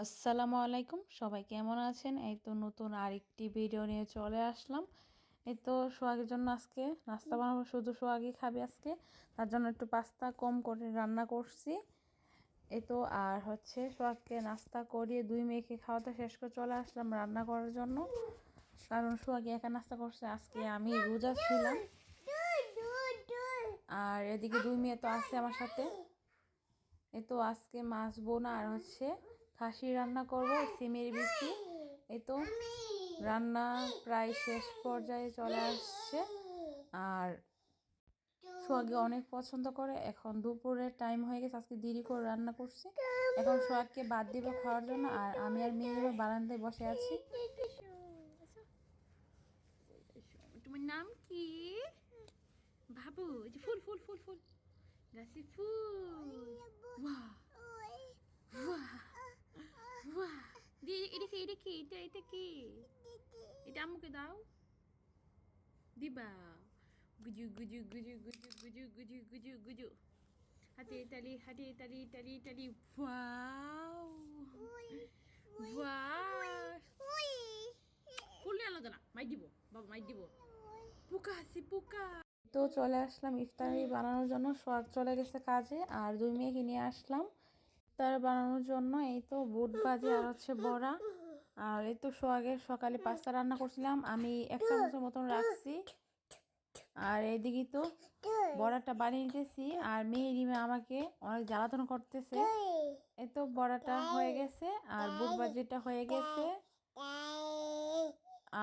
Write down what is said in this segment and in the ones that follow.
আসসালামু আলাইকুম, সবাই কেমন আছেন? এই তো নতুন আরেকটি ভিডিও নিয়ে চলে আসলাম। এই তো সোহাগের জন্য আজকে নাস্তা বানাবো, শুধু সোহাগই খাবে আজকে। তার জন্য একটু পাস্তা কম করে রান্না করছি। এই তো আর হচ্ছে সোহাগকে নাস্তা করিয়ে দুই মেয়েকে খাওয়াতে শেষ করে চলে আসলাম রান্না করার জন্য। কারণ সোহাগী একা নাস্তা করছে, আজকে আমি রোজা ছিলাম। আর এদিকে দুই মেয়ে তো আছে আমার সাথে। এই তো আজকে মাছ বোনা আর হচ্ছে খাসি রান্না করব, সিমের বিচি। এই তো রান্না প্রায় শেষ পর্যায়ে চলে আসছে। আর সোহাগে অনেক পছন্দ করে। এখন দুপুরের টাইম হয়ে গেছে, আজকে দেরি করে রান্না করছি। এখন সোহাগকে বাদ দিব খাওয়ার জন্য, আর আমি আর মেয়ে বারান্দায় বসে আছি। তোমার নাম কি? বাবু, এই যে ফুল ফুল ফুল ফুল গাছে ফুল। বাহ বাহ বাহ, এটা কি এটা কি এটা এটা কি? এটা আম্মুকে দাও, দিবা। গুজু গুজু গুজু গুজু গুজু গুজু গুজু গুজু, হাতে তালি হাতে তালি তালি তালি। ওয়াও ওয়াও, ফুল নিয়ে আলাদা না, মাই দিব বাবা, মাই দিব। পোকা আছে পোকা। তো চলে আসলাম ইফতারি বানানোর জন্য। সোহাগ চলে গেছে কাজে, আর দুই মেয়েকে নিয়ে আসলাম ইফতার বানানোর জন্য। এই তো বুট ভাজি আর হচ্ছে বড়া। আর এই তো সোহাগের সকালে পাস্তা রান্না করছিলাম, আমি 1 চামচের মতন রাখছি। আর এদিকে তো বড়াটা বানিয়ে নিতেছি, আর মেয়ে রিমে আমাকে অনেক জ্বালাতন করতেছে। এই তো বড়াটা হয়ে গেছে, আর বুট ভাজিটা হয়ে গেছে।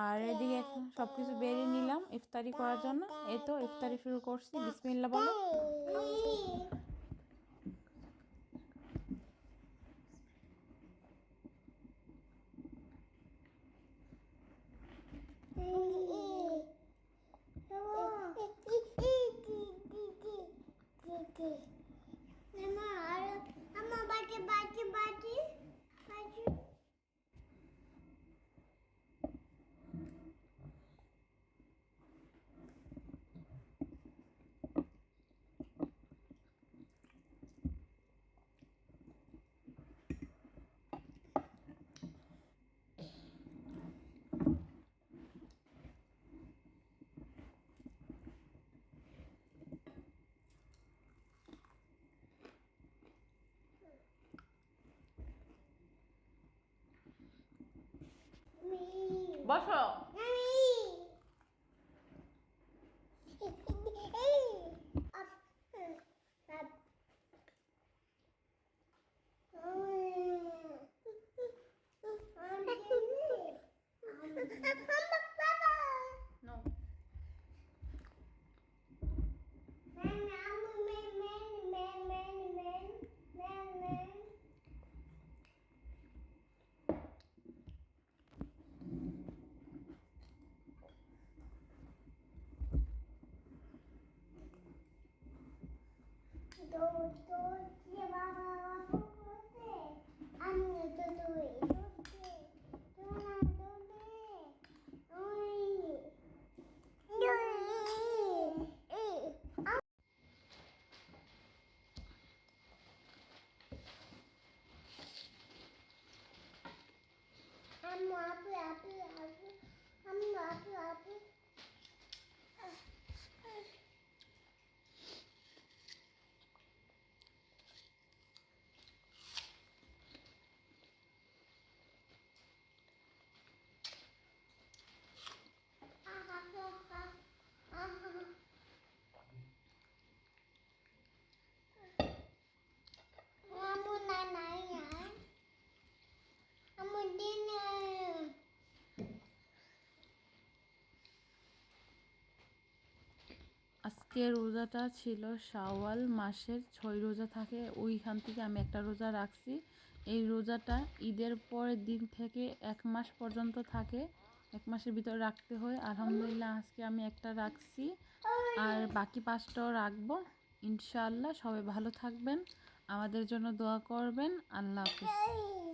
আর এদিকে এখন সবকিছু বেরিয়ে নিলাম ইফতারি করার জন্য। এই তো ইফতারি শুরু করছি, বিসমিল্লাহ বলো। বসো। No. আজকে রোজাটা ছিল শাওয়াল মাসের 6 রোজা থাকে, ওইখান থেকে আমি একটা রোজা রাখছি। এই রোজাটা ঈদের পরের দিন থেকে 1 মাস পর্যন্ত থাকে, 1 মাসের ভিতরে রাখতে হয়। আলহামদুলিল্লাহ আজকে আমি একটা রাখছি, আর বাকি 5টাও রাখবো ইনশাআল্লাহ। সবাই ভালো থাকবেন, আমাদের জন্য দোয়া করবেন। আল্লাহ হাফেজ।